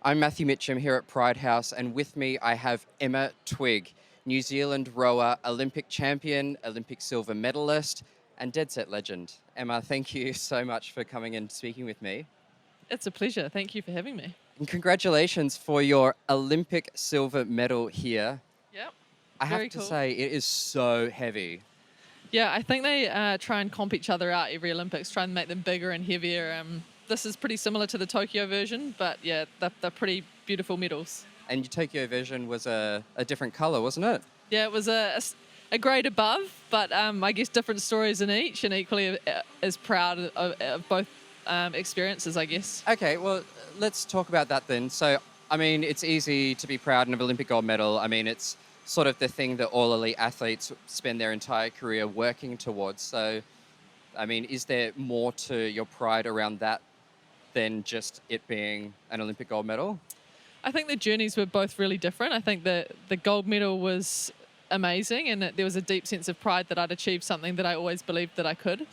I'm Matthew Mitchum here at Pride House, and with me I have Emma Twigg, New Zealand rower, Olympic champion, Olympic silver medalist, and dead set legend. Emma, thank you so much for coming and speaking with me. It's a pleasure. Thank you for having me. And congratulations for your Olympic silver medal here. Yep. I have Very to cool. say, it is so heavy. Yeah, I think they try and comp each other out every Olympics, try and make them bigger and heavier. This is pretty similar to the Tokyo version, but yeah, they're pretty beautiful medals. And your Tokyo version was a different colour, wasn't it? Yeah, it was a grade above, but I guess different stories in each, and equally as proud of both experiences, I guess. Okay, well, let's talk about that then. So, I mean, it's easy to be proud of an Olympic gold medal. I mean, it's sort of the thing that all elite athletes spend their entire career working towards. So, I mean, is there more to your pride around that than just it being an Olympic gold medal? I think the journeys were both really different. I think the gold medal was amazing, and that there was a deep sense of pride that I'd achieved something that I always believed that I could.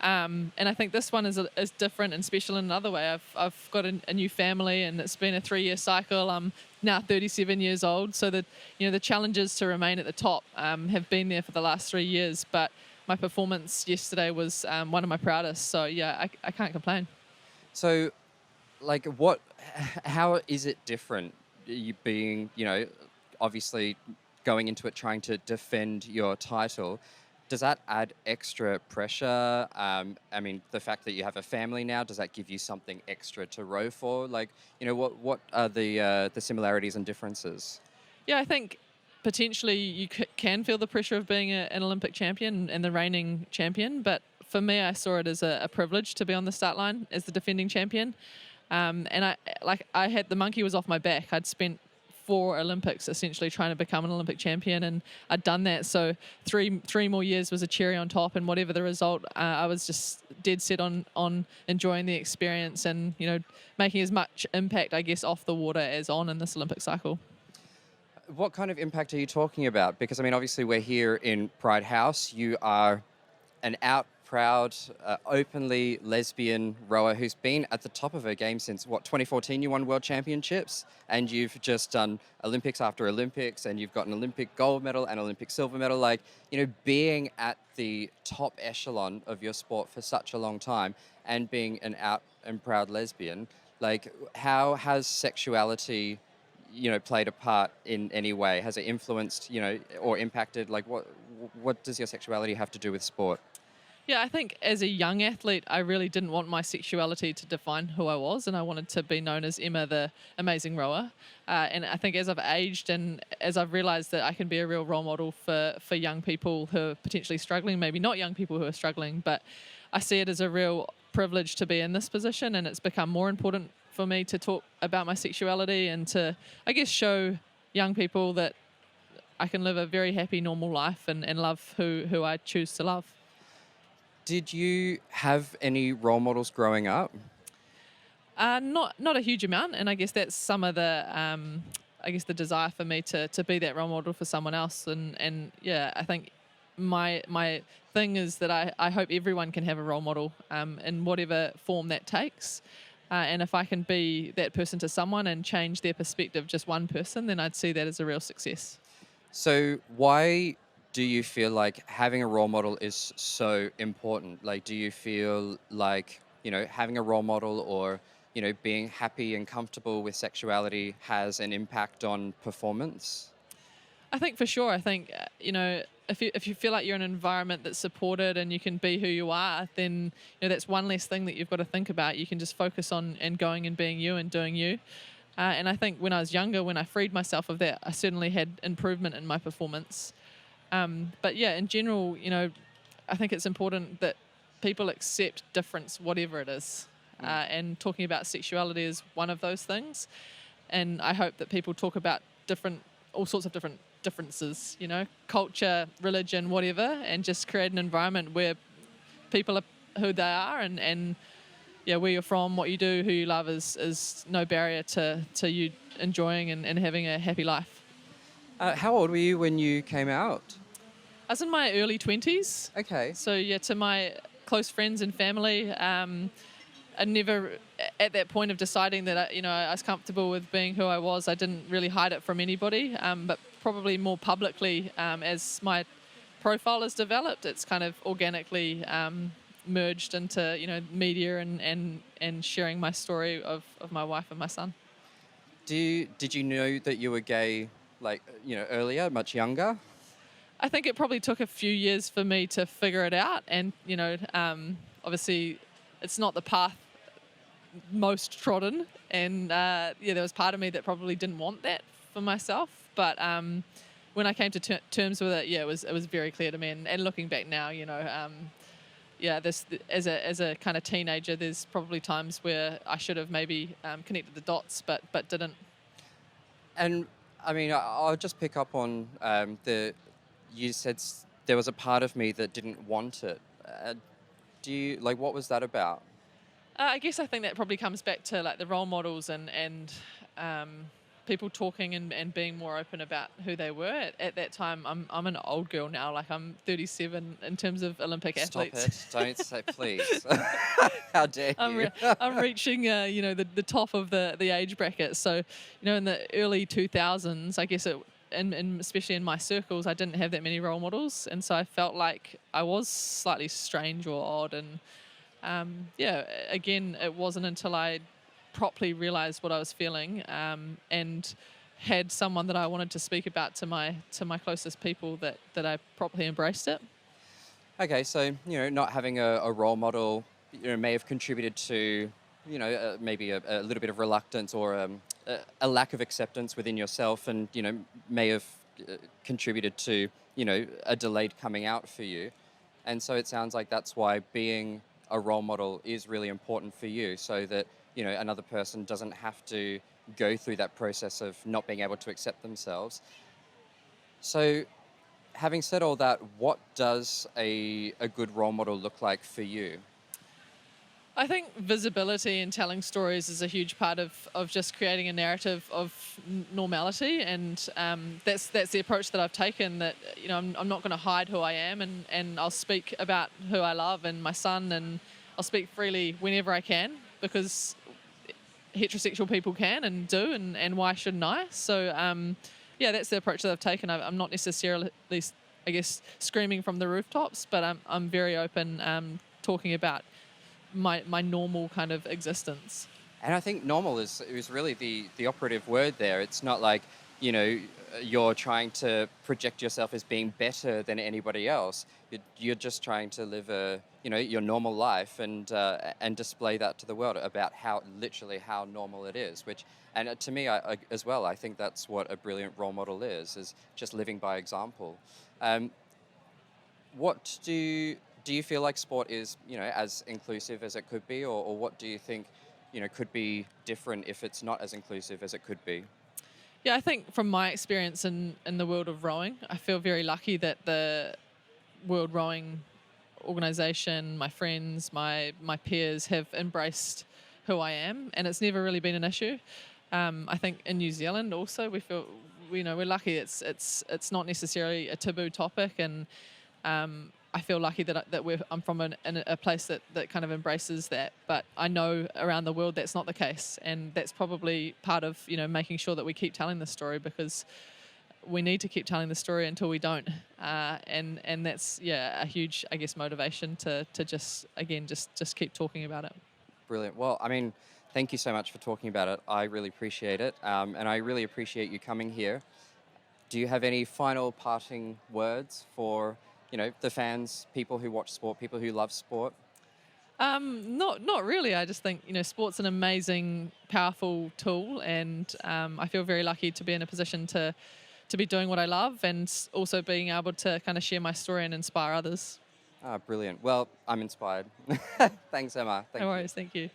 And I think this one is different and special in another way. I've got a new family, and it's been a 3-year cycle. I'm now 37 years old, so that the challenges to remain at the top have been there for the last 3 years. But my performance yesterday was one of my proudest. So yeah, I can't complain. So, like, how is it different? You being, obviously going into it trying to defend your title. Does that add extra pressure? I mean, the fact that you have a family now, does that give you something extra to row for? Like, what are the similarities and differences? Yeah, I think potentially you can feel the pressure of being an Olympic champion and the reigning champion, but for me, I saw it as a privilege to be on the start line as the defending champion. And I had the monkey was off my back. I'd spent 4 Olympics essentially trying to become an Olympic champion, and I'd done that. So three more years was a cherry on top, and whatever the result, I was just dead set on enjoying the experience and making as much impact, I guess, off the water as on in this Olympic cycle. What kind of impact are you talking about? Because, I mean, obviously we're here in Pride House. You are an out, proud, openly lesbian rower who's been at the top of her game since, 2014 you won World Championships, and you've just done Olympics after Olympics, and you've got an Olympic gold medal and Olympic silver medal. Like, being at the top echelon of your sport for such a long time and being an out and proud lesbian, like, how has sexuality played a part in any way? Has it influenced, or impacted? Like, what does your sexuality have to do with sport? Yeah, I think as a young athlete, I really didn't want my sexuality to define who I was, and I wanted to be known as Emma, the amazing rower. And I think as I've aged and as I've realised that I can be a real role model for young people who are potentially struggling, maybe not young people who are struggling, but I see it as a real privilege to be in this position, and it's become more important for me to talk about my sexuality and to, I guess, show young people that I can live a very happy, normal life and love who I choose to love. Did you have any role models growing up? Not a huge amount, and I guess that's some of the the desire for me to be that role model for someone else, and yeah, I think my thing is that I hope everyone can have a role model in whatever form that takes, and if I can be that person to someone and change their perspective, just one person, then I'd see that as a real success. So why do you feel like having a role model is so important? Like, do you feel like, having a role model or, being happy and comfortable with sexuality has an impact on performance? I think for sure. I think, if you feel like you're in an environment that's supported and you can be who you are, then, that's one less thing that you've got to think about. You can just focus on and going and being you and doing you. And I think when I was younger, when I freed myself of that, I certainly had improvement in my performance. But yeah, in general, I think it's important that people accept difference, whatever it is. And talking about sexuality is one of those things. And I hope that people talk about all sorts of different differences, culture, religion, whatever, and just create an environment where people are who they are and yeah, where you're from, what you do, who you love is no barrier to you enjoying and having a happy life. How old were you when you came out? I was in my early 20s. Okay. So yeah, to my close friends and family, I never, at that point of deciding that I was comfortable with being who I was, I didn't really hide it from anybody. But probably more publicly, as my profile has developed, it's kind of organically merged into media and sharing my story of my wife and my son. Did you know that you were gay, like, earlier, much younger? I think it probably took a few years for me to figure it out, and obviously, it's not the path most trodden, and there was part of me that probably didn't want that for myself. But when I came to terms with it, it was very clear to me. And looking back now, this as a kind of teenager, there's probably times where I should have maybe connected the dots, but didn't. And I mean, I'll just pick up on you said there was a part of me that didn't want it. What was that about? I guess I think that probably comes back to like the role models and people talking and being more open about who they were. At that time, I'm an old girl now. Like, I'm 37 in terms of Olympic athletes. Stop it! Don't say please. How dare you? I'm reaching the top of the age bracket. So in the early 2000s, I guess and especially in my circles, I didn't have that many role models, and so I felt like I was slightly strange or odd. And again, it wasn't until I properly realized what I was feeling and had someone that I wanted to speak about to my closest people that I properly embraced it. Okay, so not having a role model may have contributed to maybe a little bit of reluctance or a lack of acceptance within yourself, and may have contributed to a delayed coming out for you. And so it sounds like that's why being a role model is really important for you, so that another person doesn't have to go through that process of not being able to accept themselves. So having said all that, what does a good role model look like for you? I think visibility and telling stories is a huge part of just creating a narrative of normality, and that's the approach that I've taken. That I'm not going to hide who I am, and I'll speak about who I love and my son, and I'll speak freely whenever I can, because heterosexual people can and do, and why shouldn't I? So that's the approach that I've taken. I'm not necessarily, I guess, screaming from the rooftops, but I'm very open talking about my normal kind of existence. And I think normal is really the operative word there. It's not like you're trying to project yourself as being better than anybody else. You're just trying to live your normal life and display that to the world about how normal it is. And to me, as well, I think that's what a brilliant role model is just living by example. What do you feel like sport is as inclusive as it could be, or what do you think could be different if it's not as inclusive as it could be? Yeah, I think from my experience in the world of rowing, I feel very lucky that the World Rowing Organisation, my friends, my peers have embraced who I am, and it's never really been an issue. I think in New Zealand also we feel we're lucky. It's not necessarily a taboo topic, and I feel lucky that I'm from a place that kind of embraces that. But I know around the world that's not the case, and that's probably part of making sure that we keep telling the story, because we need to keep telling the story until we don't. And that's a huge, I guess, motivation to just keep talking about it. Brilliant. Well, I mean, thank you so much for talking about it. I really appreciate it, and I really appreciate you coming here. Do you have any final parting words for the fans, people who watch sport, people who love sport? Not really. I just think sport's an amazing, powerful tool, and I feel very lucky to be in a position to be doing what I love, and also being able to kind of share my story and inspire others. Brilliant. Well, I'm inspired. Thanks, Emma. No worries. Thank you.